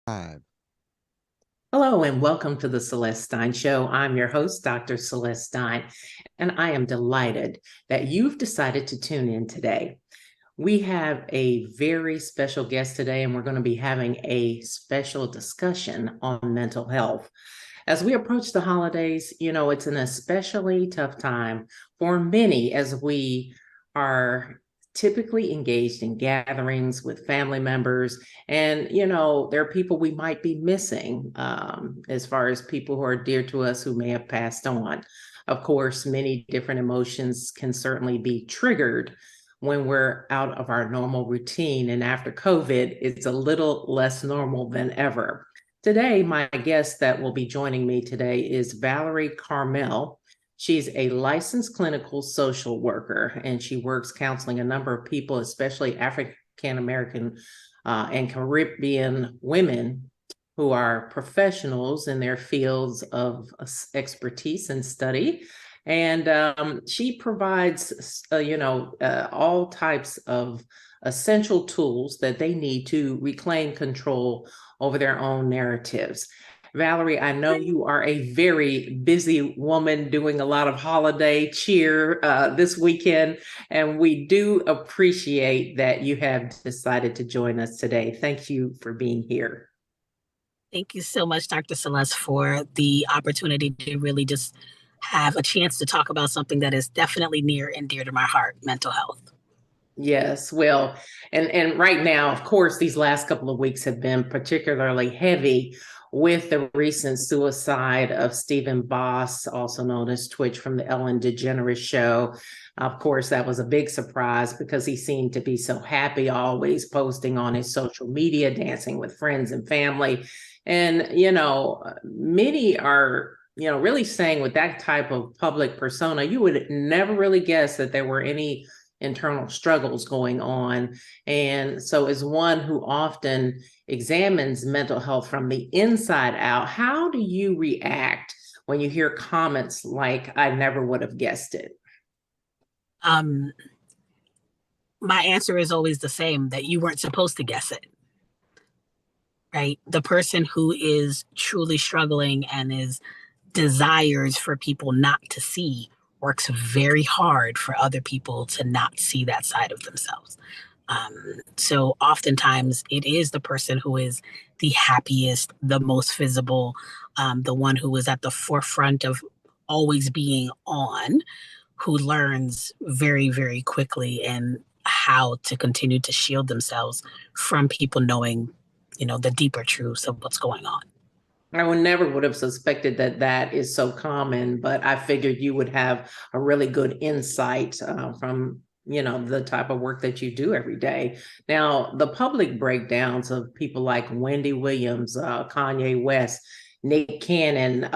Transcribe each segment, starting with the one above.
Five. Hello and welcome to the Celeste Stein Show. I'm your host, Dr. Celeste Stein, and I am delighted that you've decided to tune in today. We have a very special guest today, and we're going to be having a special discussion on mental health. As we approach the holidays, it's an especially tough time for many as we are typically engaged in gatherings with family members. And, there are people we might be missing as far as people who are dear to us who may have passed on. Of course, many different emotions can certainly be triggered when we're out of our normal routine. And after COVID, it's a little less normal than ever. Today, my guest that will be joining me today is Valerie Carmel. She's a licensed clinical social worker, and she works counseling a number of people, especially African American and Caribbean women who are professionals in their fields of expertise and study. And she provides, all types of essential tools that they need to reclaim control over their own narratives. Valerie, I know you are a very busy woman doing a lot of holiday cheer this weekend, and we do appreciate that you have decided to join us today. Thank you for being here. Thank you so much, Dr. Celeste, for the opportunity to really just have a chance to talk about something that is definitely near and dear to my heart, mental health. Yes, well, and right now, of course, these last couple of weeks have been particularly heavy with the recent suicide of Stephen Boss, also known as Twitch from the Ellen DeGeneres show. Of course, that was a big surprise because he seemed to be so happy, always posting on his social media, dancing with friends and family. And, many are, really saying with that type of public persona, you would never really guess that there were any internal struggles going on. And so, as one who often examines mental health from the inside out, how do you react when you hear comments like, I never would have guessed it? Um, my answer is always the same, that you weren't supposed to guess it, right? The person who is truly struggling and is desires for people not to see works very hard for other people to not see that side of themselves. So oftentimes it is the person who is the happiest, the most visible, the one who is at the forefront of always being on, who learns very, very quickly and how to continue to shield themselves from people knowing, the deeper truths of what's going on. I would never would have suspected that that is so common, but I figured you would have a really good insight from the type of work that you do every day. Now, the public breakdowns of people like Wendy Williams, Kanye West, Nick Cannon,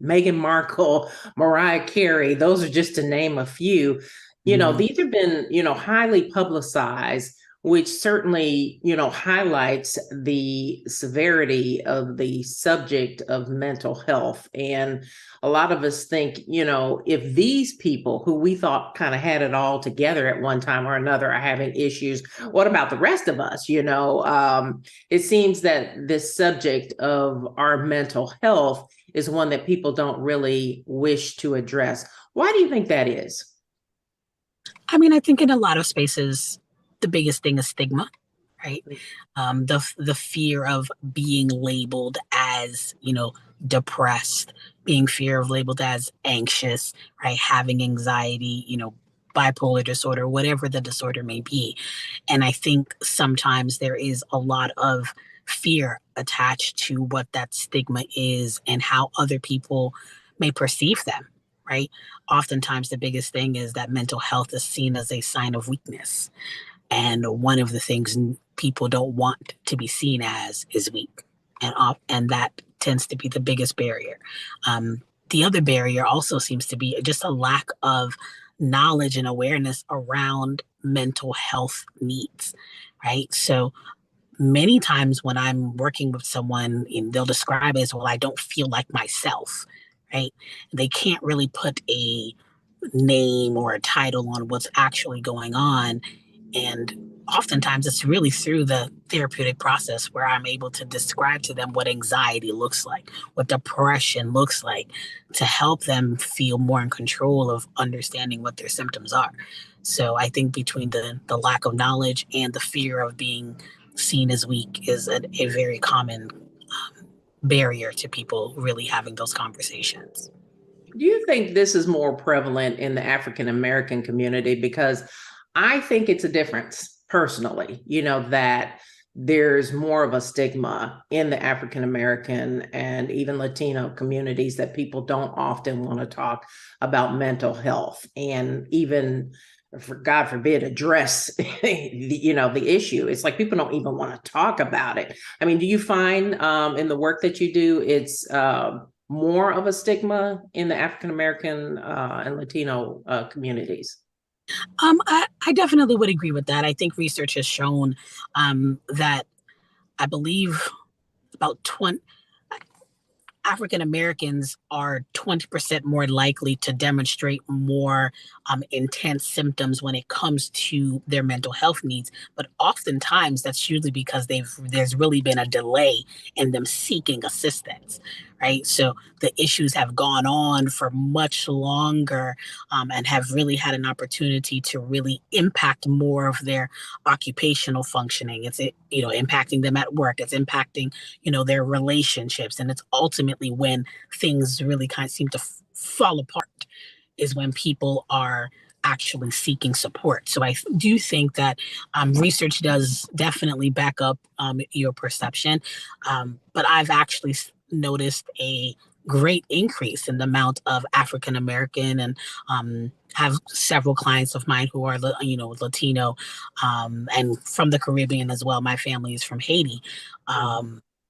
Meghan Markle, Mariah Carey, those are just to name a few. These have been, highly publicized, which certainly, highlights the severity of the subject of mental health. And a lot of us think, if these people who we thought kind of had it all together at one time or another are having issues, what about the rest of us? It seems that this subject of our mental health is one that people don't really wish to address. Why do you think that is? I mean, I think in a lot of spaces, the biggest thing is stigma, right? The fear of being labeled as, depressed, being fear of labeled as anxious, right? Having anxiety, bipolar disorder, whatever the disorder may be. And I think sometimes there is a lot of fear attached to what that stigma is and how other people may perceive them, right? Oftentimes, the biggest thing is that mental health is seen as a sign of weakness. And one of the things people don't want to be seen as is weak. And that tends to be the biggest barrier. The other barrier also seems to be just a lack of knowledge and awareness around mental health needs, right? So many times when I'm working with someone, they'll describe it as, well, I don't feel like myself, right? They can't really put a name or a title on what's actually going on. And oftentimes it's really through the therapeutic process where I'm able to describe to them what anxiety looks like, what depression looks like, to help them feel more in control of understanding what their symptoms are. So I think between the lack of knowledge and the fear of being seen as weak is a very common barrier to people really having those conversations. Do you think this is more prevalent in the African American community? Because I think it's a difference personally, that there's more of a stigma in the African American and even Latino communities that people don't often want to talk about mental health and even, for God forbid, address the issue. It's like people don't even want to talk about it. I mean, do you find in the work that you do, it's more of a stigma in the African American and Latino communities? I definitely would agree with that. I think research has shown that I believe about 20 African Americans are 20% more likely to demonstrate more intense symptoms when it comes to their mental health needs. But oftentimes, that's usually because there's really been a delay in them seeking assistance, right? So the issues have gone on for much longer and have really had an opportunity to really impact more of their occupational functioning. It's impacting them at work. It's impacting their relationships, and it's ultimately when things really kind of seem to fall apart is when people are actually seeking support. So I do think that research does definitely back up your perception, but I've actually noticed a great increase in the amount of African American and have several clients of mine who are Latino and from the Caribbean as well. My family is from Haiti.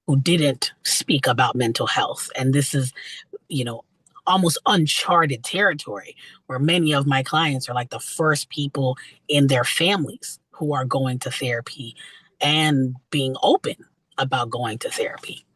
Who didn't speak about mental health. And this is, you know, almost uncharted territory where many of my clients are like the first people in their families who are going to therapy and being open about going to therapy.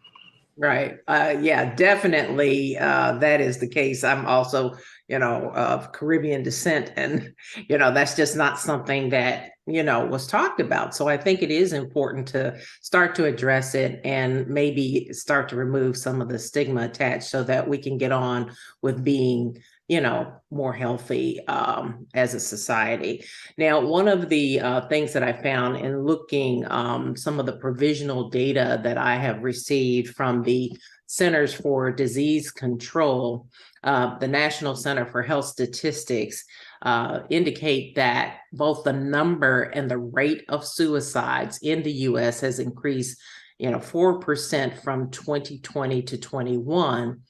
Right. Yeah, definitely. That is the case. I'm also, of Caribbean descent, and, that's just not something that, was talked about. So I think it is important to start to address it and maybe start to remove some of the stigma attached so that we can get on with being, more healthy as a society. Now, one of the things that I found in looking some of the provisional data that I have received from the Centers for Disease Control, the National Center for Health Statistics, indicate that both the number and the rate of suicides in the U.S. has increased, 4% from 2020 to 21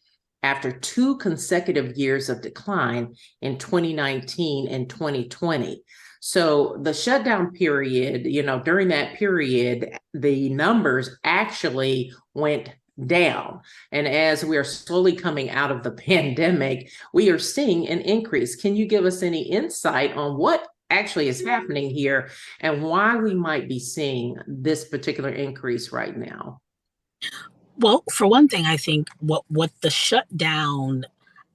after 2 consecutive years of decline in 2019 and 2020. So the shutdown period, during that period, the numbers actually went down. And as we are slowly coming out of the pandemic, we are seeing an increase. Can you give us any insight on what actually is happening here and why we might be seeing this particular increase right now? Well, for one thing, I think what the shutdown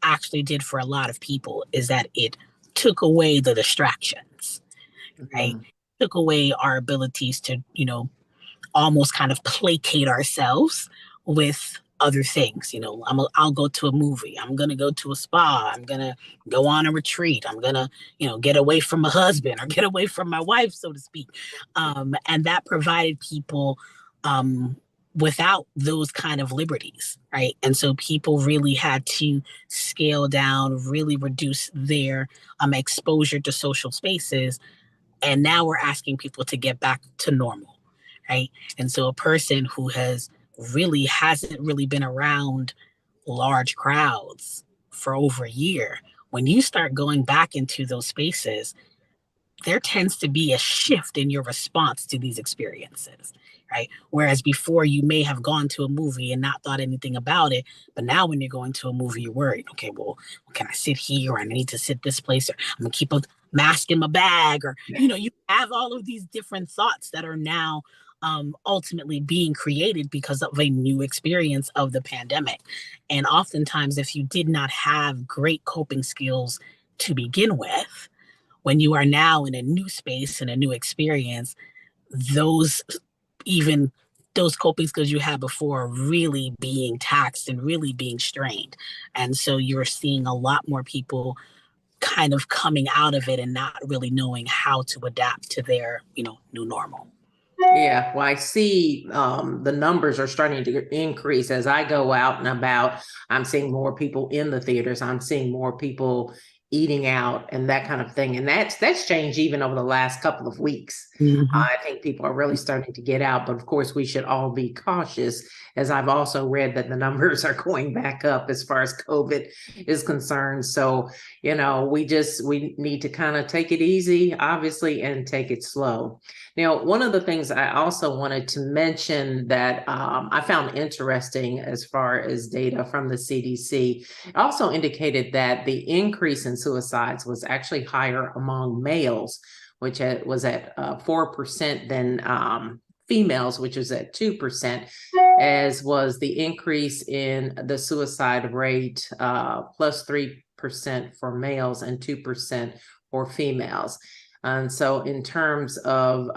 actually did for a lot of people is that it took away the distractions, right? Mhm. Took away our abilities to, almost kind of placate ourselves with other things. I'll go to a movie. I'm going to go to a spa. I'm going to go on a retreat. I'm going to, get away from my husband or get away from my wife, so to speak. And that provided people without those kind of liberties, right? And so people really had to scale down, really reduce their exposure to social spaces. And now we're asking people to get back to normal, right? And so a person who hasn't really been around large crowds for over a year, when you start going back into those spaces, there tends to be a shift in your response to these experiences, right? Whereas before you may have gone to a movie and not thought anything about it, but now when you're going to a movie, you're worried. Okay, well, can I sit here? Or I need to sit this place, or I'm gonna keep a mask in my bag, or you have all of these different thoughts that are now ultimately being created because of a new experience of the pandemic. And oftentimes, if you did not have great coping skills to begin with, When you are now in a new space and a new experience, those even those coping skills you had before are really being taxed and really being strained. And so you're seeing a lot more people kind of coming out of it and not really knowing how to adapt to their, new normal. Yeah, well, I see the numbers are starting to increase as I go out and about. I'm seeing more people in the theaters. I'm seeing more people eating out and that kind of thing. And that's changed even over the last couple of weeks. Mm-hmm. I think people are really starting to get out, but of course, we should all be cautious, as I've also read that the numbers are going back up as far as COVID is concerned. So, we need to kind of take it easy, obviously, and take it slow. Now, one of the things I also wanted to mention that I found interesting as far as data from the CDC, it also indicated that the increase in suicides was actually higher among males, which was at 4% than females, which was at 2%, as was the increase in the suicide rate, plus 3% for males and 2% for females. And so, in terms of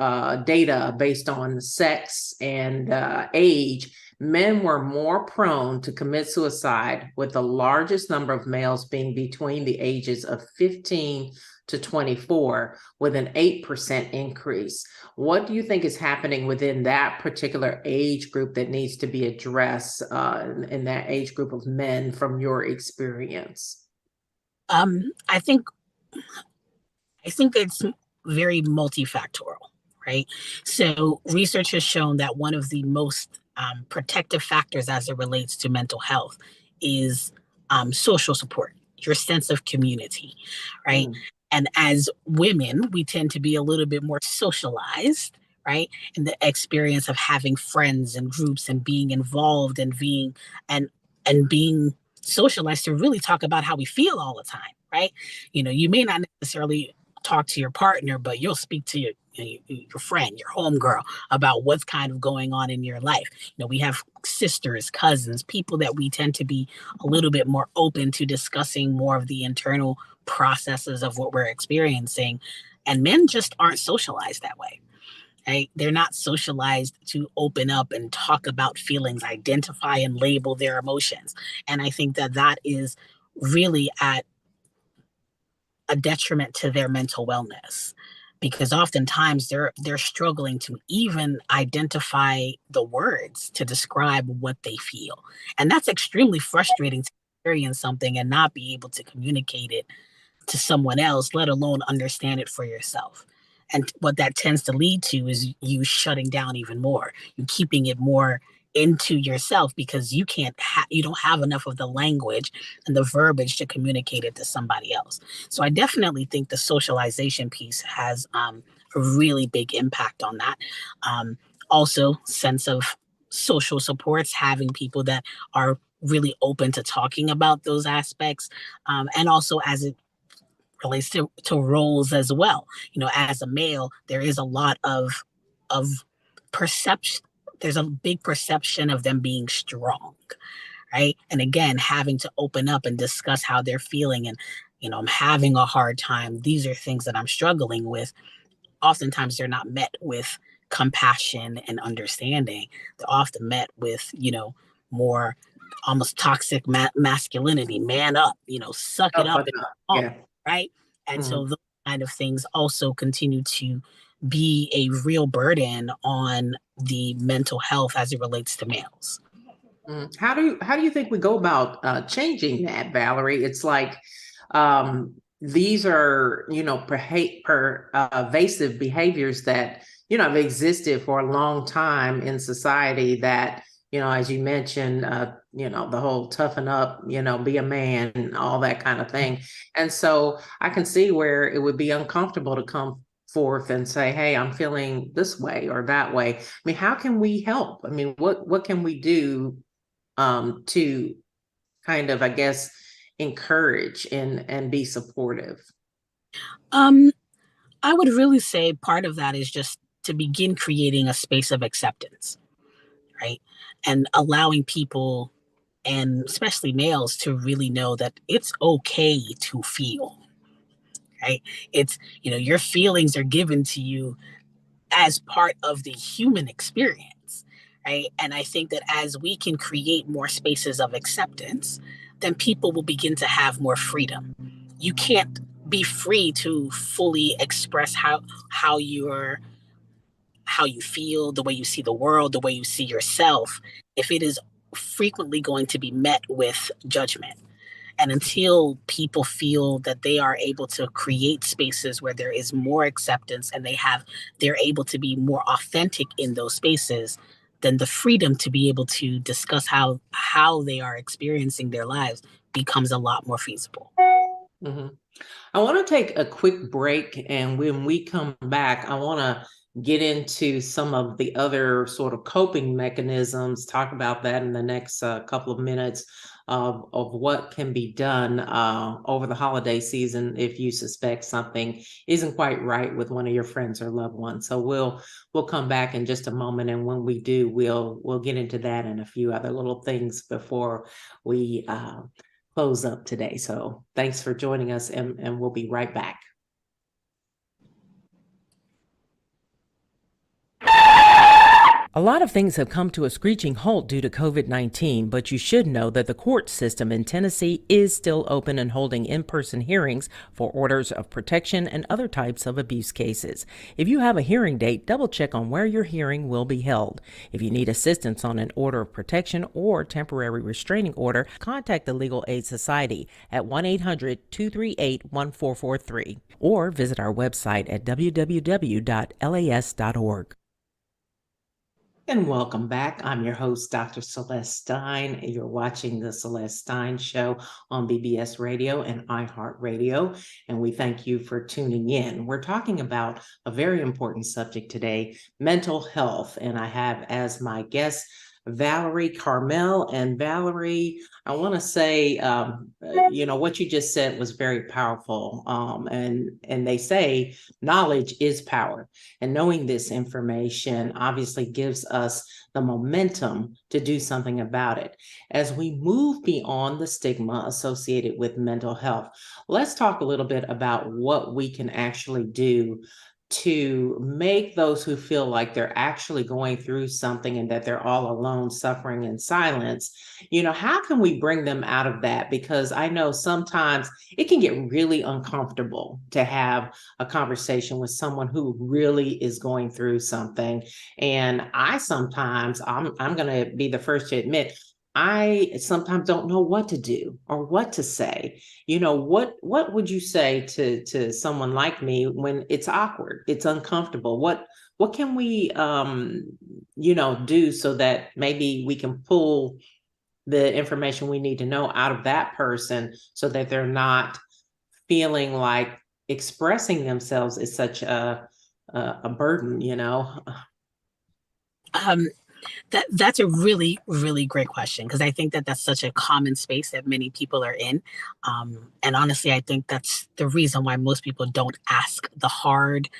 data based on sex and age, men were more prone to commit suicide, with the largest number of males being between the ages of 15 to 24, with an 8% increase. What do you think is happening within that particular age group that needs to be addressed in that age group of men from your experience? Um, I think I think it's very multifactorial, right? So research has shown that one of the most protective factors as it relates to mental health is social support, your sense of community, right? Mm. And as women, we tend to be a little bit more socialized, right? And the experience of having friends and groups and being involved and being socialized to really talk about how we feel all the time, right? You may not necessarily talk to your partner, but you'll speak to your friend, your homegirl, about what's kind of going on in your life. We have sisters, cousins, people that we tend to be a little bit more open to discussing more of the internal processes of what we're experiencing. And men just aren't socialized that way. Right? They're not socialized to open up and talk about feelings, identify and label their emotions. And I think that that is really at a detriment to their mental wellness, because oftentimes they're struggling to even identify the words to describe what they feel, and that's extremely frustrating to experience something and not be able to communicate it to someone else, let alone understand it for yourself. And what that tends to lead to is you shutting down even more, you keeping it more into yourself because you don't have enough of the language and the verbiage to communicate it to somebody else. So I definitely think the socialization piece has a really big impact on that. Also, sense of social supports, having people that are really open to talking about those aspects, and also as it relates to roles as well. As a male, there is a lot of perception. There's a big perception of them being strong, right? And again, having to open up and discuss how they're feeling and, I'm having a hard time. These are things that I'm struggling with. Oftentimes they're not met with compassion and understanding. They're often met with, more almost toxic masculinity, man up, suck it Oh, up but and on, yeah. right? And Mhm. so those kind of things also continue to be a real burden on the mental health as it relates to males. How do you think we go about changing that, Valerie? It's like these are pervasive behaviors that have existed for a long time in society. That as you mentioned, the whole toughen up, be a man, and all that kind of thing. And so I can see where it would be uncomfortable to come forth and say, "Hey, I'm feeling this way or that way." I mean, how can we help? I mean, what can we do to kind of, I guess, encourage and be supportive? Um, I would really say part of that is just to begin creating a space of acceptance, right? And allowing people, and especially males, to really know that it's okay to feel, right? It's, your feelings are given to you as part of the human experience, right? And I think that as we can create more spaces of acceptance, then people will begin to have more freedom. You can't be free to fully express how you're how you feel, the way you see the world, the way you see yourself, if it is frequently going to be met with judgment. And until people feel that they are able to create spaces where there is more acceptance and they're able to be more authentic in those spaces, then the freedom to be able to discuss how they are experiencing their lives becomes a lot more feasible. Mm-hmm. I want to take a quick break, and when we come back, I want to get into some of the other sort of coping mechanisms, talk about that in the next couple of minutes of what can be done over the holiday season if you suspect something isn't quite right with one of your friends or loved ones. So we'll come back in just a moment, and when we do, we'll get into that and a few other little things before we close up today. So thanks for joining us, and we'll be right back. A lot of things have come to a screeching halt due to COVID-19, but you should know that the court system in Tennessee is still open and holding in-person hearings for orders of protection and other types of abuse cases. If you have a hearing date, double check on where your hearing will be held. If you need assistance on an order of protection or temporary restraining order, contact the Legal Aid Society at 1-800-238-1443 or visit our website at www.las.org. And welcome back. I'm your host, Dr. Celeste Stein. You're watching the Celeste Stein Show on BBS Radio and iHeartRadio, and we thank you for tuning in. We're talking about a very important subject today, mental health, and I have as my guest Valerie Carmel. And Valerie, I want to say, what you just said was very powerful. And they say knowledge is power. And knowing this information obviously gives us the momentum to do something about it. As we move beyond the stigma associated with mental health, let's talk a little bit about what we can actually do to make those who feel like they're actually going through something and that they're all alone suffering in silence, how can we bring them out of that? Because I know sometimes it can get really uncomfortable to have a conversation with someone who really is going through something. And I'm going to be the first to admit, I sometimes don't know what to do or what to say. What would you say to someone like me when it's awkward, it's uncomfortable? What can we do so that maybe we can pull the information we need to know out of that person so that they're not feeling like expressing themselves is such a burden, That's a really, really great question, because I think that that's such a common space that many people are in. And honestly, I think that's the reason why most people don't ask the hard,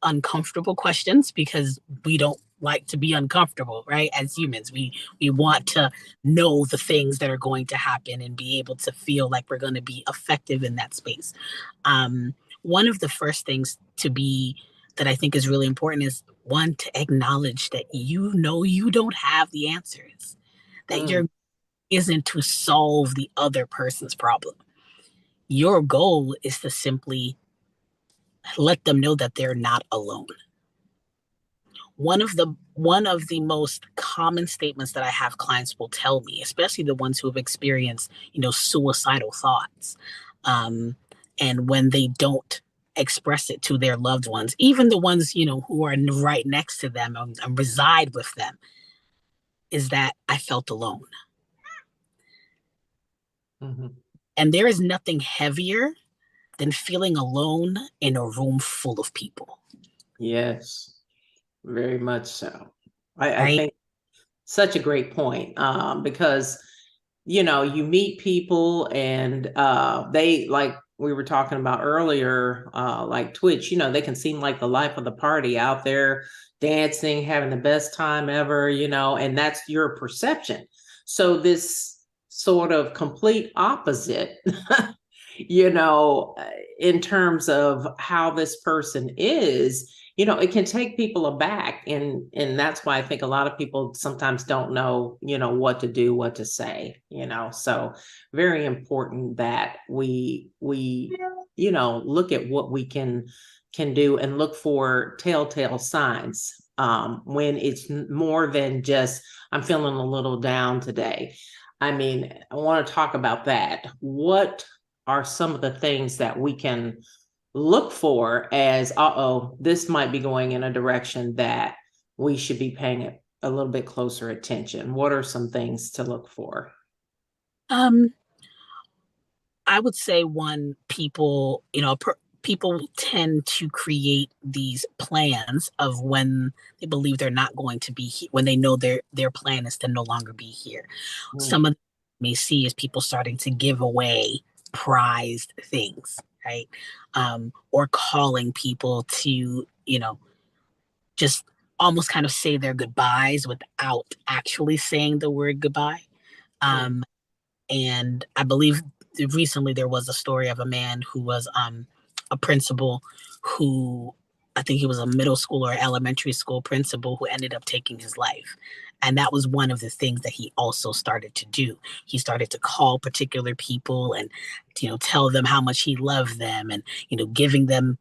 uncomfortable questions, because we don't like to be uncomfortable, right? As humans, we want to know the things that are going to happen and be able to feel like we're going to be effective in that space. One of the first things that I think is really important is, one, to acknowledge that you don't have the answers, that your isn't to solve the other person's problem. Your goal is to simply let them know that they're not alone. One of the most common statements that I have clients will tell me, especially the ones who have experienced, suicidal thoughts, and when they don't express it to their loved ones, even the ones, who are right next to them and reside with them, is that I felt alone. Mm-hmm. And there is nothing heavier than feeling alone in a room full of people. Yes, very much so. I Right? think such a great point, because you meet people and they, like we were talking about earlier, like Twitch, they can seem like the life of the party, out there dancing, having the best time ever, and that's your perception. So this sort of complete opposite, you know, in terms of how this person is, it can take people aback. And that's why I think a lot of people sometimes don't know, what to do, what to say, so very important that we look at what we can do and look for telltale signs when it's more than just, I'm feeling a little down today. I mean, I want to talk about that. What are some of the things that we can look for as, this might be going in a direction that we should be paying a little bit closer attention? What are some things to look for? I would say one, people, people tend to create these plans of when they believe they're not going to be here, when they know their plan is to no longer be here. Some of them may see is people starting to give away prized things, right? Or calling people to, just almost kind of say their goodbyes without actually saying the word goodbye. Um, and I believe recently there was a story of a man who was a principal who, I think he was a middle school or elementary school principal, who ended up taking his life. And that was one of the things that he also started to do. He started to call particular people and, tell them how much he loved them and, giving them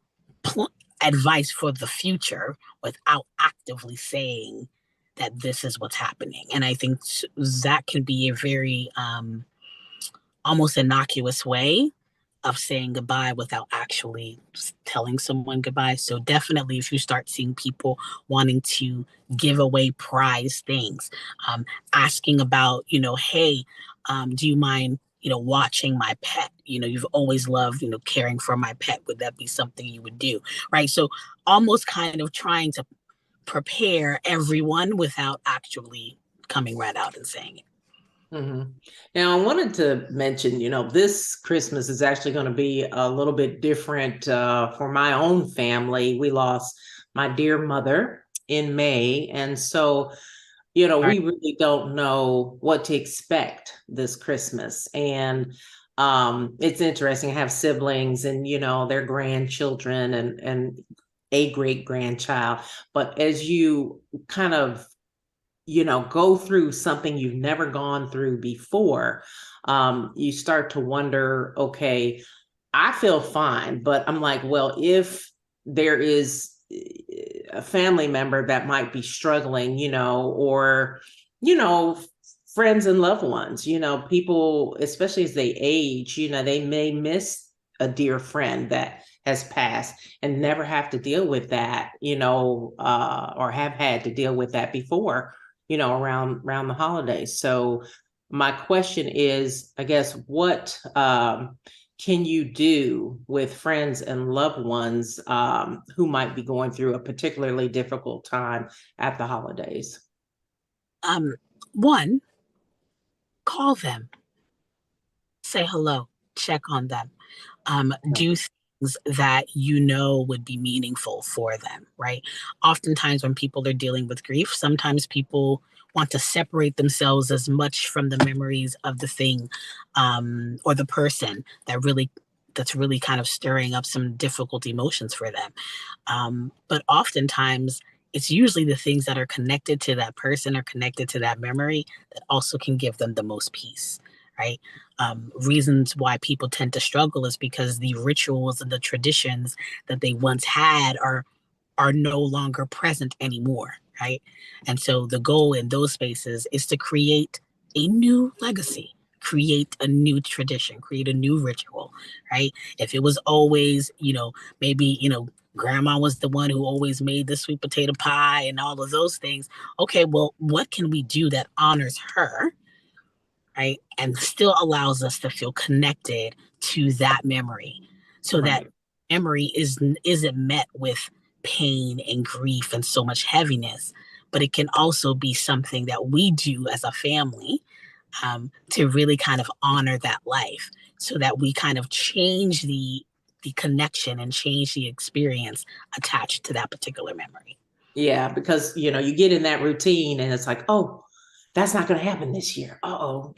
advice for the future without actively saying that this is what's happening. And I think that can be a very almost innocuous way of saying goodbye without actually telling someone goodbye. So definitely, if you start seeing people wanting to give away prize things, asking about, hey, do you mind, watching my pet? You've always loved, caring for my pet. Would that be something you would do? Right. So almost kind of trying to prepare everyone without actually coming right out and saying it. Mm-hmm. Now, I wanted to mention, this Christmas is actually going to be a little bit different for my own family. We lost my dear mother in May. And so, we really don't know what to expect this Christmas. And it's interesting. I have siblings and, their grandchildren and a great grandchild. But as you kind of go through something you've never gone through before, you start to wonder, okay, I feel fine, but I'm like, well, if there is a family member that might be struggling, or, friends and loved ones, people, especially as they age, they may miss a dear friend that has passed and never have to deal with that, or have had to deal with that before, around the holidays. So my question is, I guess, what can you do with friends and loved ones who might be going through a particularly difficult time at the holidays? One, call them, say hello, check on them, do things that would be meaningful for them, right? Oftentimes, when people are dealing with grief, sometimes people want to separate themselves as much from the memories of the thing or the person that's really kind of stirring up some difficult emotions for them. But oftentimes, it's usually the things that are connected to that person or connected to that memory that also can give them the most peace, right? Reasons why people tend to struggle is because the rituals and the traditions that they once had are no longer present anymore, right? And so the goal in those spaces is to create a new legacy, create a new tradition, create a new ritual, right? If it was always, maybe, grandma was the one who always made the sweet potato pie and all of those things. Okay, well, what can we do that honors her, right? And still allows us to feel connected to that memory so that memory isn't met with pain and grief and so much heaviness, but it can also be something that we do as a family to really kind of honor that life so that we kind of change the connection and change the experience attached to that particular memory. Yeah, because you get in that routine and it's like, oh, that's not going to happen this year. Uh-oh,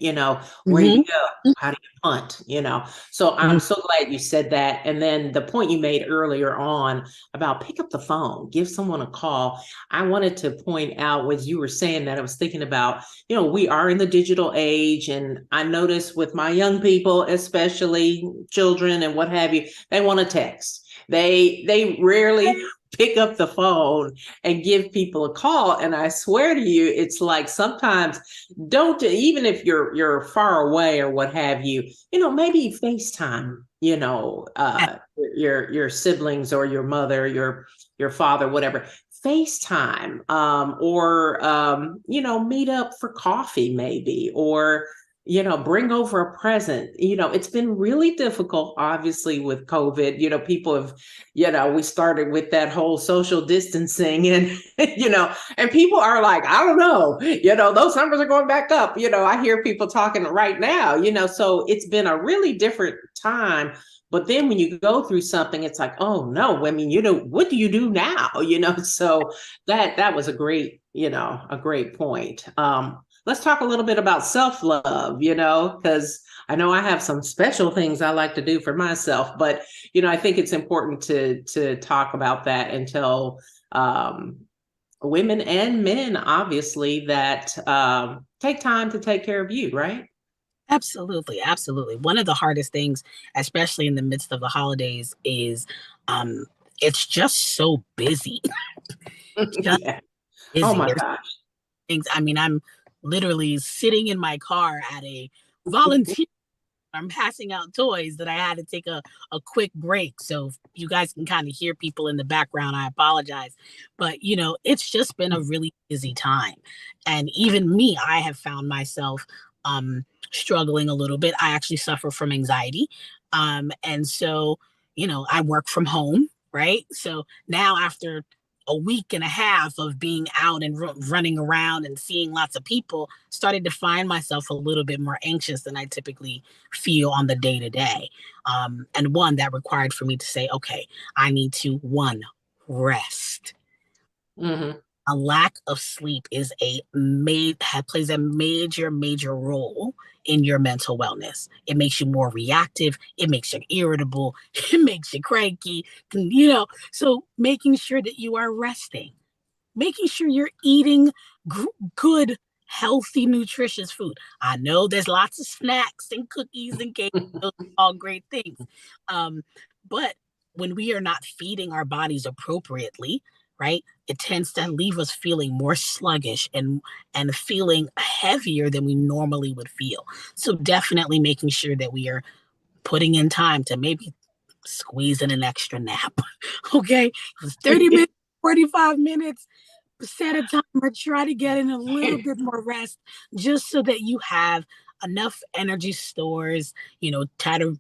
where do you Mhm. go? How do you punt? So I'm Mhm. so glad you said that. And then the point you made earlier on about pick up the phone, give someone a call. I wanted to point out, as you were saying that, I was thinking about, we are in the digital age. And I notice with my young people, especially children and what have you, they want to text. They rarely pick up the phone and give people a call. And I swear to you, it's like sometimes don't, even if you're far away or what have you, maybe FaceTime, your siblings or your mother, your father, whatever. FaceTime, or meet up for coffee maybe, or bring over a present. It's been really difficult, obviously, with COVID. People have, we started with that whole social distancing, and and people are like, I don't know, those numbers are going back up. I hear people talking right now, so it's been a really different time. But then when you go through something, it's like, oh no, I mean, what do you do now? So that was a great point. Let's talk a little bit about self-love, because I know I have some special things I like to do for myself, but, I think it's important to talk about that and tell women and men, obviously, that take time to take care of you, right? Absolutely, absolutely. One of the hardest things, especially in the midst of the holidays, is um, it's just so busy. Just Yeah. Oh busy. my There's gosh. things. I mean, I'm literally sitting in my car at a volunteer. I'm passing out toys that I had to take a quick break. So if you guys can kind of hear people in the background, I apologize. But, it's just been a really busy time. And even me, I have found myself struggling a little bit. I actually suffer from anxiety. And so, I work from home, right? So now after a week and a half of being out and running around and seeing lots of people, started to find myself a little bit more anxious than I typically feel on the day to day. And one that required for me to say, okay, I need to rest. Hmm. A lack of sleep is plays a major role in your mental wellness. It makes you more reactive. It makes you irritable. It makes you cranky. So making sure that you are resting, making sure you're eating good, healthy, nutritious food. I know there's lots of snacks and cookies and cake, those are all great things. Um, but when we are not feeding our bodies appropriately, right, it tends to leave us feeling more sluggish and feeling heavier than we normally would feel. So definitely making sure that we are putting in time to maybe squeeze in an extra nap. Okay, 30 minutes, 45 minutes, set a timer, try to get in a little bit more rest just so that you have enough energy stores, try to,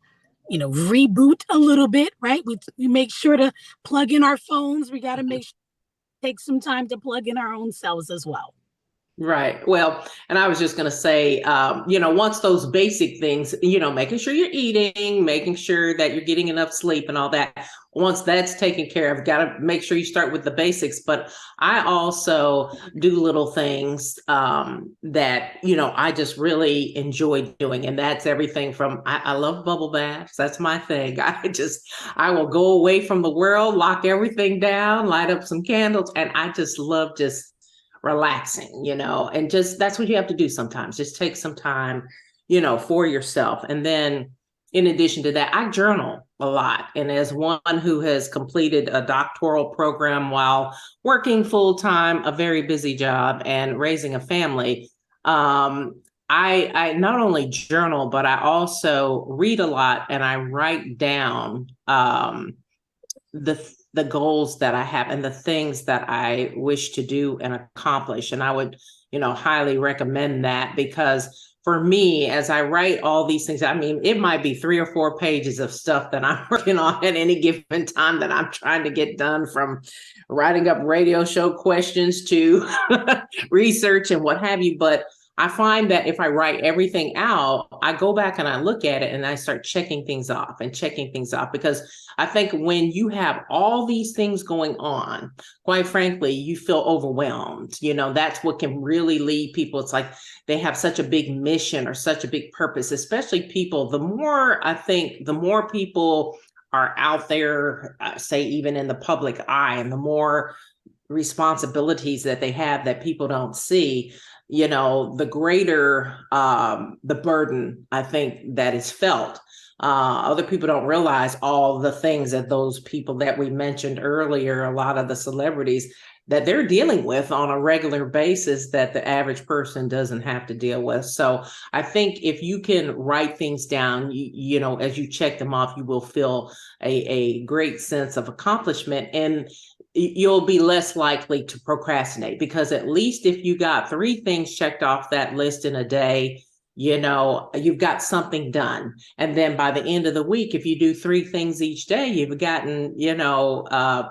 reboot a little bit, right? We make sure to plug in our phones. We got to take some time to plug in our own selves as well. Right. Well, and I was just going to say, once those basic things, making sure you're eating, making sure that you're getting enough sleep and all that, once that's taken care of, got to make sure you start with the basics. But I also do little things that, I just really enjoy doing. And that's everything from, I love bubble baths. That's my thing. I will go away from the world, lock everything down, light up some candles. And I just love just relaxing, and just that's what you have to do sometimes. Just take some time, for yourself. And then in addition to that, I journal a lot. And as one who has completed a doctoral program while working full time, a very busy job, and raising a family, I not only journal, but I also read a lot and I write down the goals that I have and the things that I wish to do and accomplish. And I would, highly recommend that, because for me, as I write all these things, I mean, it might be 3 or 4 pages of stuff that I'm working on at any given time that I'm trying to get done, from writing up radio show questions to research and what have you. But I find that if I write everything out, I go back and I look at it and I start checking things off and checking things off, because I think when you have all these things going on, quite frankly, you feel overwhelmed. That's what can really lead people. It's like they have such a big mission or such a big purpose, especially people. The more people are out there, say even in the public eye, and the more responsibilities that they have that people don't see, the greater the burden, I think, that is felt. Other people don't realize all the things that those people that we mentioned earlier, a lot of the celebrities, that they're dealing with on a regular basis that the average person doesn't have to deal with. So I think if you can write things down, as you check them off, you will feel a great sense of accomplishment, and you'll be less likely to procrastinate, because at least if you got 3 things checked off that list in a day, you've got something done. And then by the end of the week, if you do 3 things each day, you've gotten,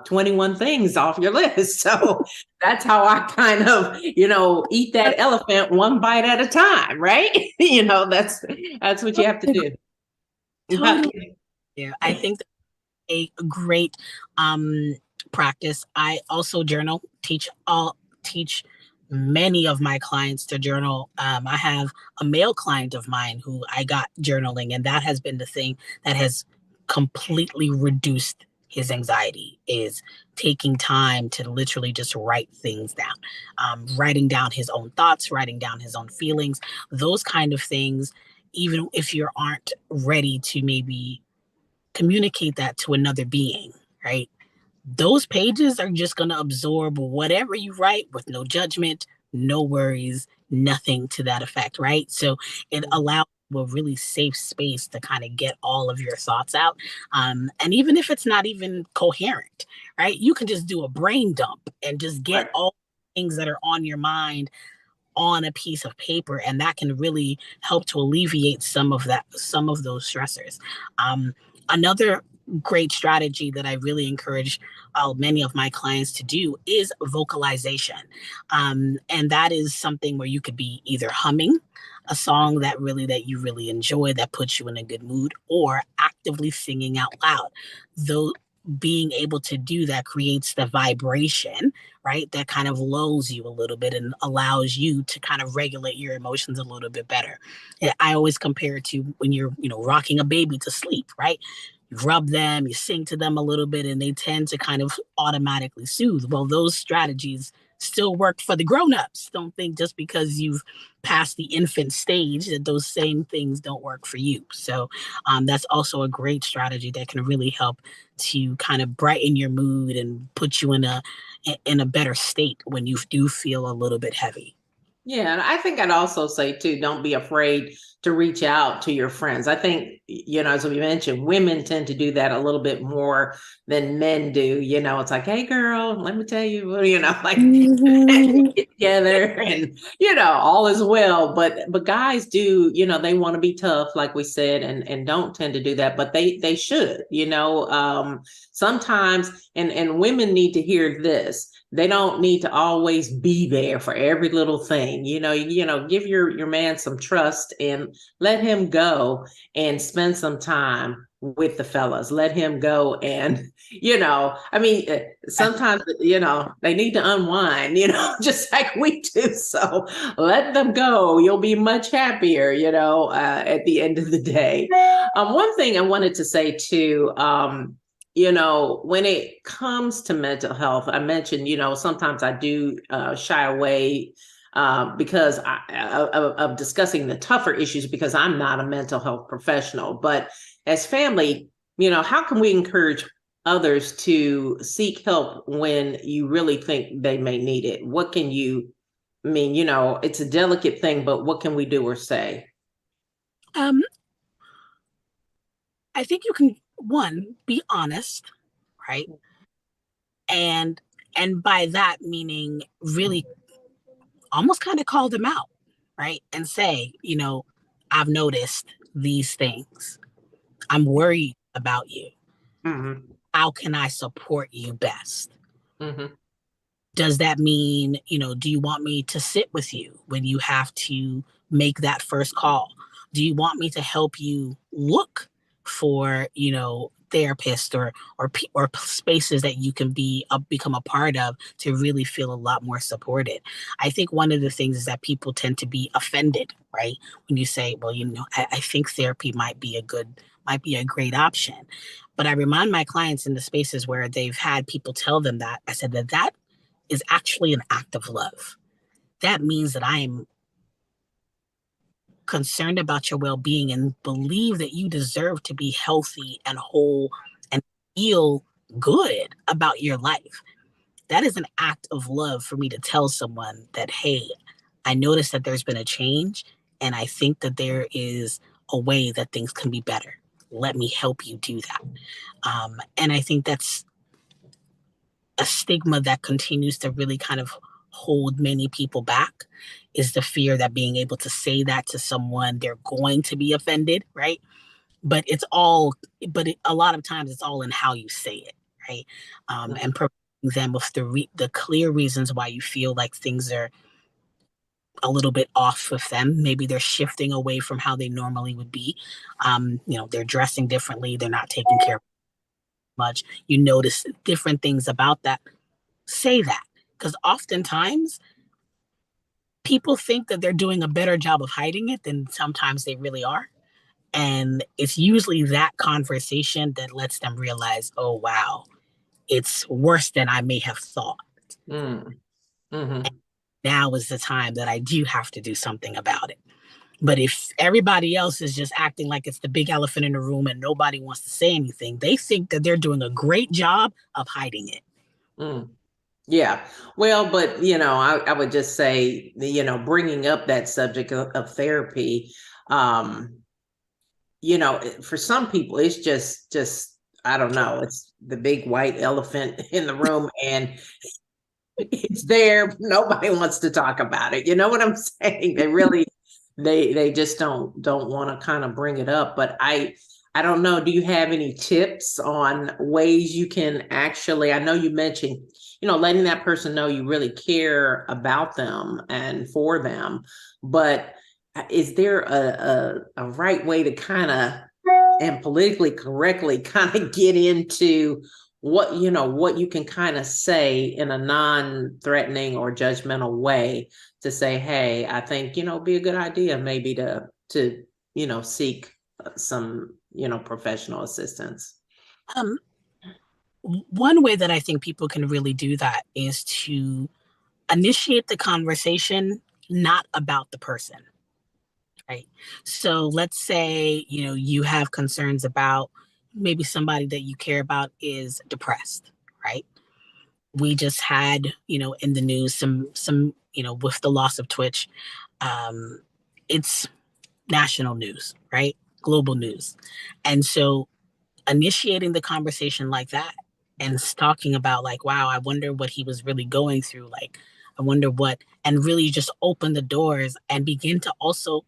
21 things off your list. So that's how I kind of, eat that elephant one bite at a time, right? That's what you have to do. Totally. Yeah, I think that's a great practice. I also journal, teach many of my clients to journal. I have a male client of mine who I got journaling, and that has been the thing that has completely reduced his anxiety, is taking time to literally just write things down, writing down his own thoughts, writing down his own feelings, those kind of things. Even if you aren't ready to maybe communicate that to another being, right? Those pages are just going to absorb whatever you write with no judgment, no worries, nothing to that effect, right? So it allows a really safe space to kind of get all of your thoughts out. And even if it's not even coherent, right? You can just do a brain dump and just get all things that are on your mind on a piece of paper, and that can really help to alleviate some of those stressors. Another great strategy that I really encourage many of my clients to do is vocalization. And that is something where you could be either humming a song that you really enjoy, that puts you in a good mood, or actively singing out loud. Though being able to do that creates the vibration, right? That kind of lulls you a little bit and allows you to kind of regulate your emotions a little bit better. I always compare it to when you're, rocking a baby to sleep, right? You rub them, you sing to them a little bit, and they tend to kind of automatically soothe. Well, those strategies still work for the grown-ups. Don't think just because you've passed the infant stage that those same things don't work for you. So that's also a great strategy that can really help to kind of brighten your mood and put you in a better state when you do feel a little bit heavy. Yeah, and I think I'd also say too, don't be afraid to reach out to your friends. I think, as we mentioned, women tend to do that a little bit more than men do. It's like, hey girl, let me tell you, like get together and all is well. But guys do, they want to be tough, like we said, and don't tend to do that, but they should, sometimes, and women need to hear this. They don't need to always be there for every little thing. Give your man some trust and let him go and spend some time with the fellas. Let him go and, sometimes, they need to unwind, just like we do. So let them go. You'll be much happier, at the end of the day. One thing I wanted to say too, when it comes to mental health, I mentioned, sometimes I do shy away because of discussing the tougher issues, because I'm not a mental health professional. But as family, how can we encourage others to seek help when you really think they may need it? What can you, it's a delicate thing, but what can we do or say? I think you can, one, be honest, right? And by that meaning really almost kind of call them out, right? And say, I've noticed these things. I'm worried about you. Mm-hmm. How can I support you best? Mm-hmm. Does that mean, do you want me to sit with you when you have to make that first call? Do you want me to help you look for, therapists or spaces that you can become a part of to really feel a lot more supported? I think one of the things is that people tend to be offended, right? When you say, well, I think therapy might be a great option. But I remind my clients in the spaces where they've had people tell them that, I said that is actually an act of love. That means that I am concerned about your well-being and believe that you deserve to be healthy and whole and feel good about your life. That is an act of love for me to tell someone that, hey, I noticed that there's been a change and I think that there is a way that things can be better. Let me help you do that. And I think that's a stigma that continues to really kind of hold many people back, is the fear that being able to say that to someone, they're going to be offended, right? But a lot of times it's all in how you say it, right? And providing them with the clear reasons why you feel like things are a little bit off with them. Maybe they're shifting away from how they normally would be. They're dressing differently. They're not taking care of much. You notice different things about that. Say that, because oftentimes people think that they're doing a better job of hiding it than sometimes they really are. And it's usually that conversation that lets them realize, oh, wow, it's worse than I may have thought. Mm. Mm-hmm. Now is the time that I do have to do something about it. But if everybody else is just acting like it's the big elephant in the room and nobody wants to say anything, they think that they're doing a great job of hiding it. Mm. Yeah. Well, but, I would just say, bringing up that subject of therapy, for some people, it's just, I don't know, it's the big white elephant in the room and it's there. Nobody wants to talk about it. You know what I'm saying? They really, they just don't want to kind of bring it up. But I don't know. Do you have any tips on ways you can actually, I know you mentioned, letting that person know you really care about them and for them, but is there a right way to kind of, and politically correctly kind of get into what you can kind of say in a non-threatening or judgmental way to say, hey, I think, it'd be a good idea maybe to seek some, professional assistance. Um, One way that I think people can really do that is to initiate the conversation not about the person, right? So let's say, you have concerns about maybe somebody that you care about is depressed, right? We just had, in the news some, with the loss of Twitch, um, it's national news, right? Global news. And so initiating the conversation like that and talking about like, wow, I wonder what he was really going through. Like, I wonder what, and really just open the doors and begin to also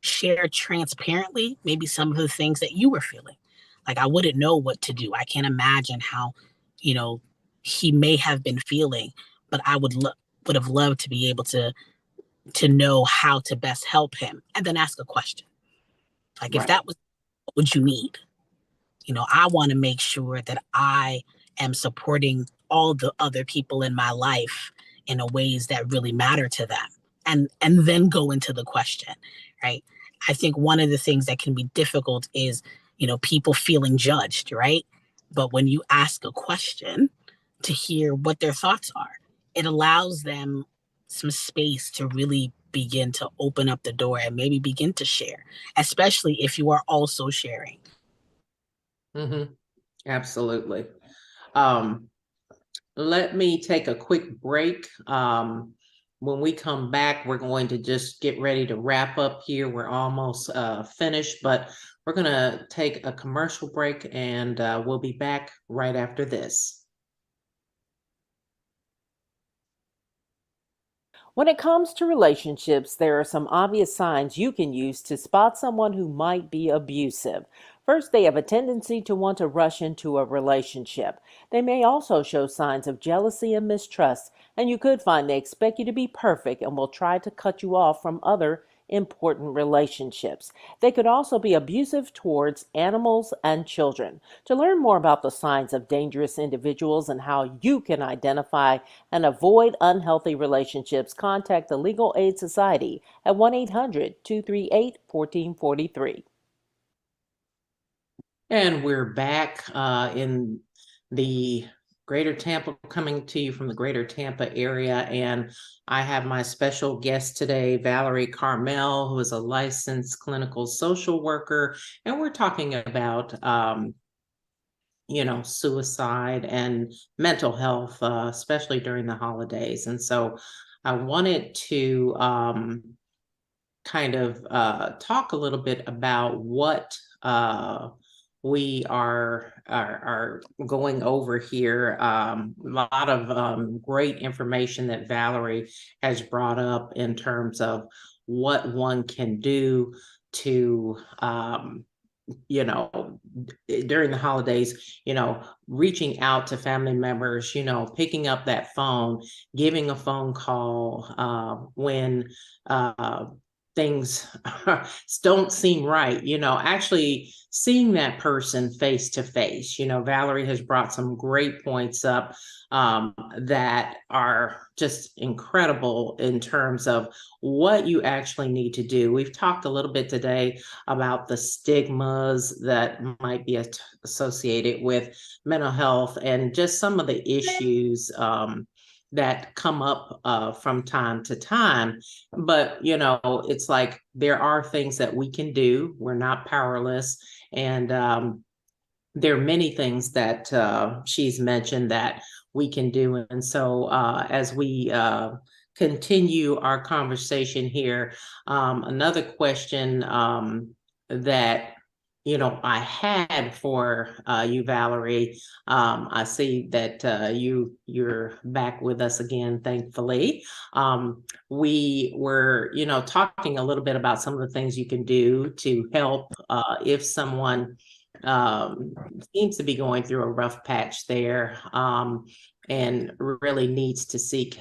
share transparently maybe some of the things that you were feeling. Like, I wouldn't know what to do. I can't imagine how, you know, he may have been feeling, but I would have loved to be able to know how to best help him, and then ask a question. Like, if Right. that was, what would you need? I want to make sure that I am supporting all the other people in my life in a ways that really matter to them. And then go into the question, right? I think one of the things that can be difficult is, people feeling judged, right? But when you ask a question to hear what their thoughts are, it allows them some space to really begin to open up the door and maybe begin to share, especially if you are also sharing. Mm-hmm. Absolutely. Um, Let me take a quick break. When we come back, we're going to just get ready to wrap up here. We're almost finished, but we're going to take a commercial break and we'll be back right after this. When it comes to relationships, there are some obvious signs you can use to spot someone who might be abusive. First, they have a tendency to want to rush into a relationship. They may also show signs of jealousy and mistrust, and you could find they expect you to be perfect and will try to cut you off from other important relationships. They could also be abusive towards animals and children. To learn more about the signs of dangerous individuals and how you can identify and avoid unhealthy relationships, contact the Legal Aid Society at 1-800-238-1443. And we're back in the Greater Tampa, coming to you from the Greater Tampa area. And I have my special guest today, Valerie Carmel, who is a licensed clinical social worker. And we're talking about, suicide and mental health, especially during the holidays. And so I wanted to kind of talk a little bit about what we are going over here. A lot of great information that Valerie has brought up in terms of what one can do to during the holidays, reaching out to family members, picking up that phone, giving a phone call when things don't seem right, actually seeing that person face to face. Valerie has brought some great points up that are just incredible in terms of what you actually need to do. We've talked a little bit today about the stigmas that might be associated with mental health and just some of the issues that come up from time to time. But, it's like there are things that we can do. We're not powerless. And there are many things that she's mentioned that we can do. And so as we continue our conversation here, another question that I had for you, Valerie. I see that you're back with us again, thankfully. We were, talking a little bit about some of the things you can do to help if someone seems to be going through a rough patch there. And really needs to seek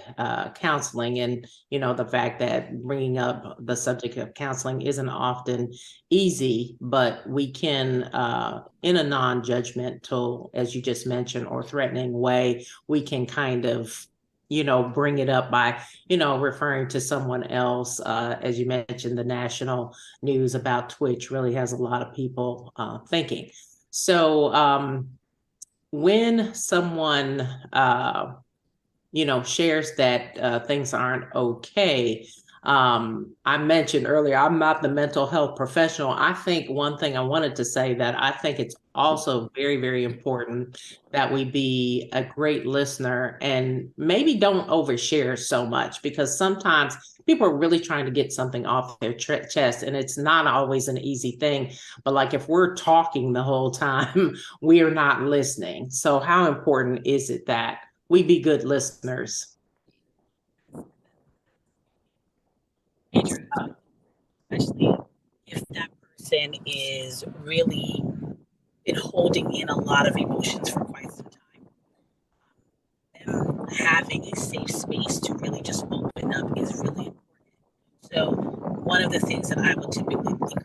counseling. And, the fact that bringing up the subject of counseling isn't often easy, but we can, in a non-judgmental, as you just mentioned, or threatening way, we can kind of, bring it up by, referring to someone else. As you mentioned, the national news about Twitch really has a lot of people thinking. So, when someone, shares that things aren't okay, I mentioned earlier, I'm not the mental health professional. I think one thing I wanted to say that I think it's also very, very important that we be a great listener and maybe don't overshare so much, because sometimes people are really trying to get something off their chest, and it's not always an easy thing. But like if we're talking the whole time, we are not listening. So how important is it that we be good listeners? Especially if that person is really been holding in a lot of emotions for quite some time. Having a safe space to really just open up is really important. So one of the things that I would typically encourage people to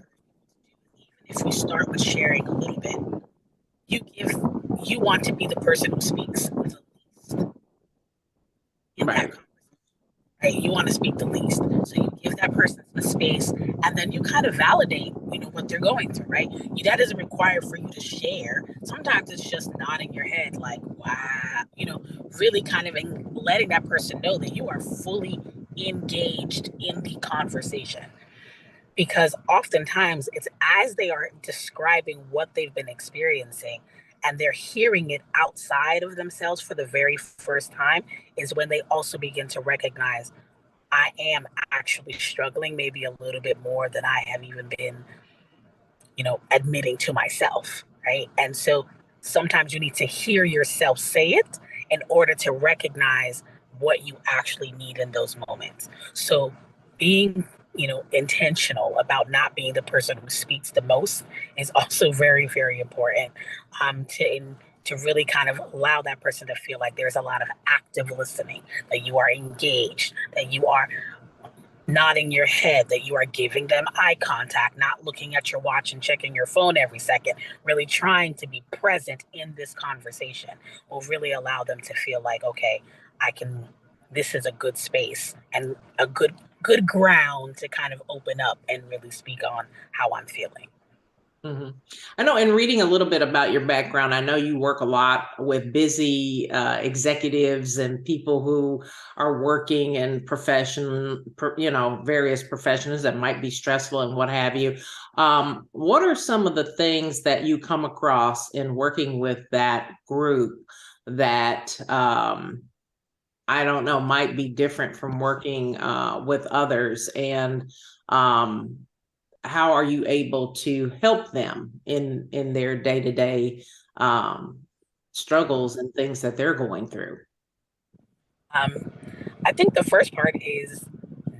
do, even if we start with sharing a little bit, you want to be the person who speaks the least in that conversation. Right? You want to speak the least. So you give that person the space, and then you kind of validate, what they're going through, right? That doesn't require for you to share. Sometimes it's just nodding your head like, wow, really kind of letting that person know that you are fully engaged in the conversation. Because oftentimes it's as they are describing what they've been experiencing and they're hearing it outside of themselves for the very first time is when they also begin to recognize, I am actually struggling maybe a little bit more than I have even been, admitting to myself, right? And so sometimes you need to hear yourself say it in order to recognize what you actually need in those moments. So being intentional about not being the person who speaks the most is also very, very important. To really kind of allow that person to feel like there's a lot of active listening, that you are engaged, that you are nodding your head, that you are giving them eye contact, not looking at your watch and checking your phone every second, really trying to be present in this conversation will really allow them to feel like, okay, I can, this is a good space and a good ground to kind of open up and really speak on how I'm feeling. Mhm. I know, in reading a little bit about your background, I know you work a lot with busy executives and people who are working in various professions that might be stressful and what have you. What are some of the things that you come across in working with that group that I don't know, might be different from working with others? And how are you able to help them in their day-to-day struggles and things that they're going through? Um, I think the first part is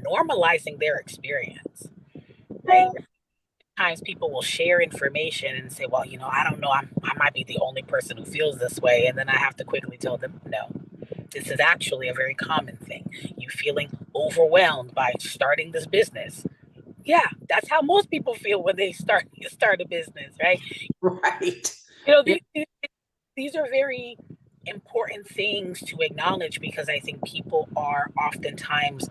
normalizing their experience, right? Times people will share information and say, well, I don't know, I might be the only person who feels this way. And then I have to quickly tell them, no, this is actually a very common thing. You feeling overwhelmed by starting this business. Yeah, that's how most people feel when they start a business, right? Right. You know, Yeah. these are very important things to acknowledge, because I think people are oftentimes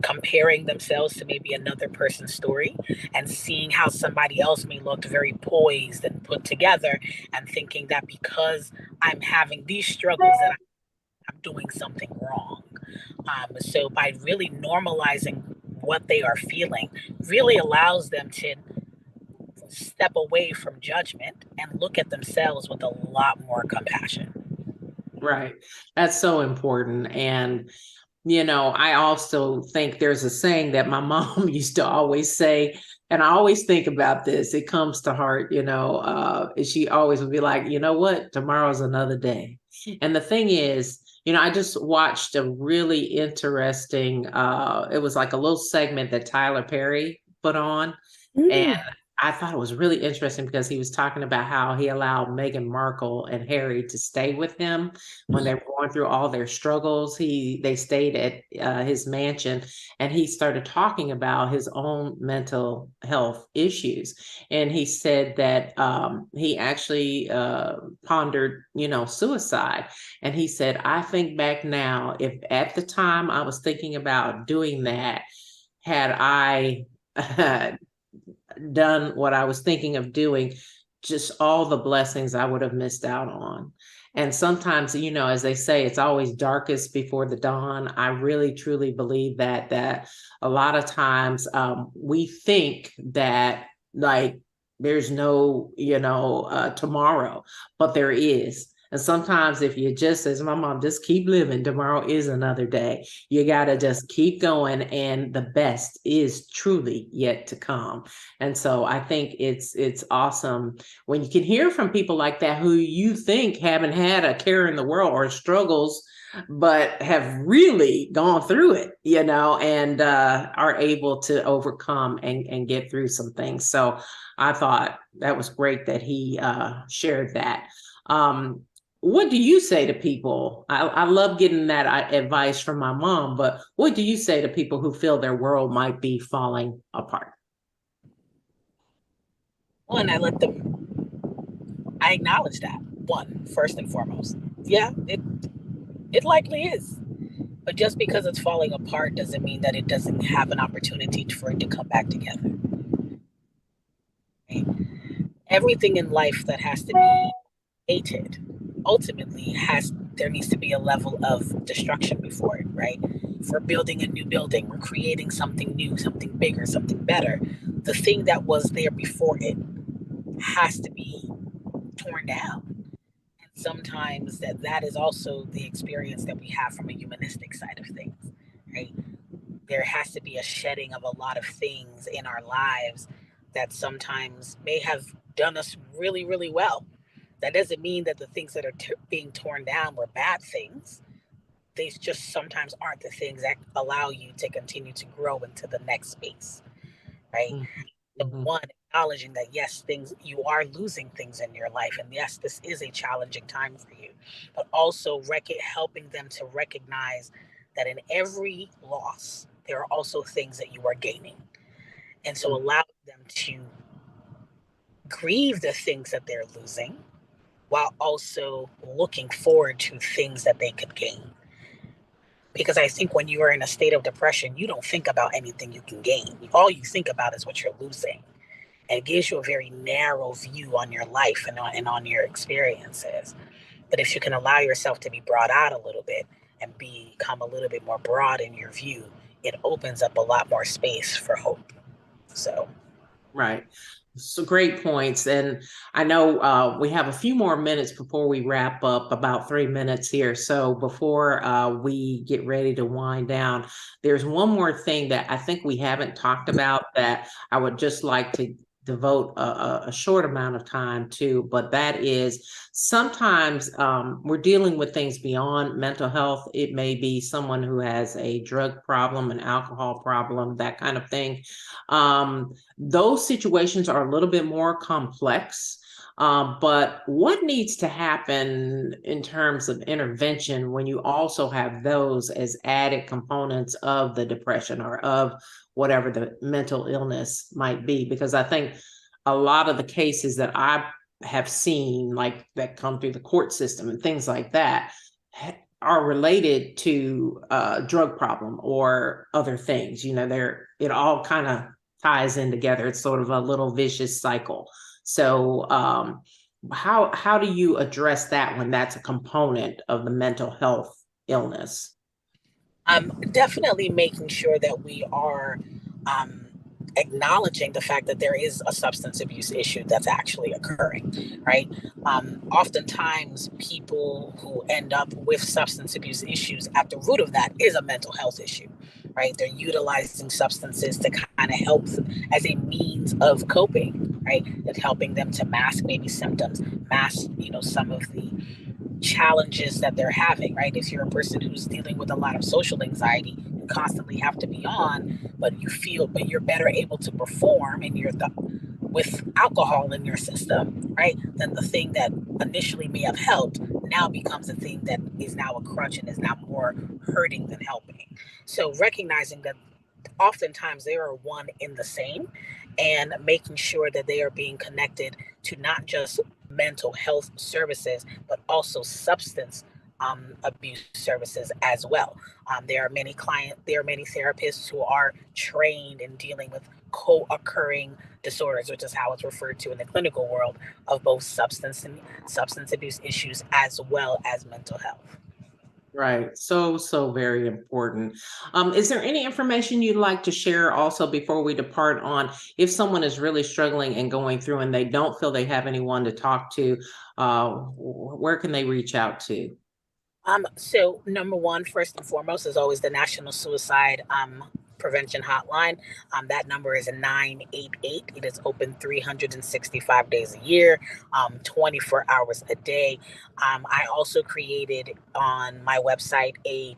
comparing themselves to maybe another person's story and seeing how somebody else may look very poised and put together, and thinking that because I'm having these struggles that I'm doing something wrong. So by really normalizing what they are feeling really allows them to step away from judgment and look at themselves with a lot more compassion. Right. That's so important. And I also think there's a saying that my mom used to always say, and I always think about this. It comes to heart, she always would be like, you know what? Tomorrow's another day. And the thing is, I just watched a really interesting, it was like a little segment that Tyler Perry put on. And Mm. I thought it was really interesting because he was talking about how he allowed Meghan Markle and Harry to stay with him when they were going through all their struggles. They stayed at his mansion, and he started talking about his own mental health issues. And he said that he actually pondered, suicide. And he said, I think back now, if at the time I was thinking about doing that, had I done what I was thinking of doing, just all the blessings I would have missed out on. And sometimes, as they say, it's always darkest before the dawn. I really truly believe that a lot of times we think that, like, there's no, tomorrow, but there is. And sometimes if you just, as my mom, just keep living, tomorrow is another day. You got to just keep going, and the best is truly yet to come. And so I think it's awesome when you can hear from people like that who you think haven't had a care in the world or struggles, but have really gone through it, and are able to overcome and get through some things. So I thought that was great that he shared that. What do you say to people? I love getting that advice from my mom, but what do you say to people who feel their world might be falling apart? One, I acknowledge that. One, first and foremost. Yeah, it likely is. But just because it's falling apart doesn't mean that it doesn't have an opportunity for it to come back together. Right? Everything in life that has to be hated ultimately there needs to be a level of destruction before it, right? If we're building a new building, we're creating something new, something bigger, something better. The thing that was there before it has to be torn down. And sometimes that is also the experience that we have from a humanistic side of things, right? There has to be a shedding of a lot of things in our lives that sometimes may have done us really, really well. That doesn't mean that the things that are being torn down were bad things. they just sometimes aren't the things that allow you to continue to grow into the next space, right? The Mm-hmm. one, acknowledging that yes, things, you are losing things in your life, and yes, this is a challenging time for you, but also helping them to recognize that in every loss there are also things that you are gaining, and so allowing them to grieve the things that they're losing while also looking forward to things that they could gain. Because I think when you are in a state of depression, you don't think about anything you can gain. All you think about is what you're losing. And it gives you a very narrow view on your life and on your experiences. But if you can allow yourself to be brought out a little bit and become a little bit more broad in your view, it opens up a lot more space for hope. So, Right. So great points. And I know we have a few more minutes before we wrap up, about 3 minutes here. So before we get ready to wind down, there's one more thing that I think we haven't talked about that I would just like to devote a short amount of time to, but that is sometimes we're dealing with things beyond mental health. It may be someone who has a drug problem, an alcohol problem, that kind of thing. Those situations are a little bit more complex. But what needs to happen in terms of intervention when you also have those as added components of the depression or of whatever the mental illness might be? Because I think a lot of the cases that I have seen, like that come through the court system and things like that, are related to drug problem or other things. It all kind of ties in together. It's sort of a little vicious cycle. So how do you address that when that's a component of the mental health illness? definitely making sure that we are um, acknowledging the fact that there is a substance abuse issue that's actually occurring, right? Oftentimes, people who end up with substance abuse issues, at the root of that is a mental health issue, right? They're utilizing substances to kind of help as a means of coping, right? It's helping them to mask maybe symptoms, mask, some of the challenges that they're having, right? If you're a person who's dealing with a lot of social anxiety, you constantly have to be on, but you're better able to perform and with alcohol in your system, right? Then the thing that initially may have helped now becomes a thing that is now a crutch and is now more hurting than helping. So recognizing that oftentimes they are one in the same, and making sure that they are being connected to not just mental health services, but also substance abuse services as well. There are many therapists who are trained in dealing with co-occurring disorders, which is how it's referred to in the clinical world, of both substance abuse issues as well as mental health. Right. So very important. Is there any information you'd like to share also before we depart on if someone is really struggling and going through and they don't feel they have anyone to talk to, where can they reach out to? So number one, first and foremost, is always the National Suicide Prevention Hotline. That number is 988. It is open 365 days a year, 24 hours a day. I also created on my website a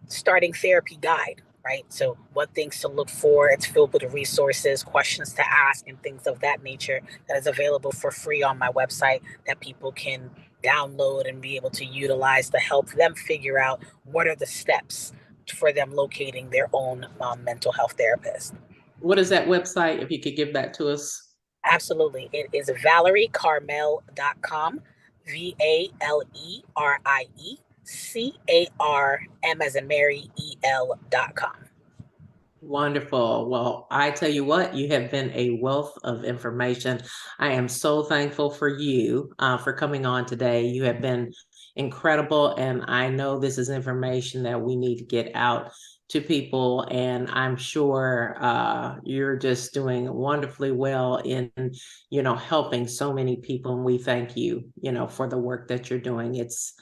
starting therapy guide, right? So what things to look for. It's filled with resources, questions to ask, and things of that nature, that is available for free on my website, that people can download and be able to utilize to help them figure out what are the steps for them locating their own mental health therapist. What is that website, if you could give that to us? Absolutely. It is valeriecarmel.com, VALERIECARM as in Mary, EL.com. Wonderful. Well, I tell you what, you have been a wealth of information. I am so thankful for you for coming on today. You have been incredible, and I know this is information that we need to get out to people, and I'm sure you're just doing wonderfully well in, helping so many people, and we thank you, for the work that you're doing. It's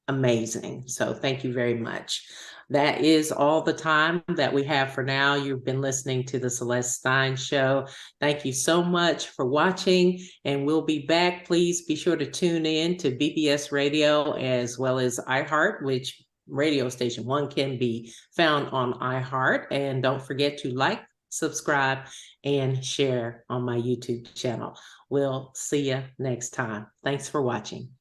amazing. So thank you very much. That is all the time that we have for now. You've been listening to the Celeste Stein Show. Thank you so much for watching, and we'll be back. Please be sure to tune in to BBS Radio as well as iHeart, which radio station. One can be found on iHeart. And don't forget to like, subscribe, and share on my YouTube channel. We'll see you next time. Thanks for watching.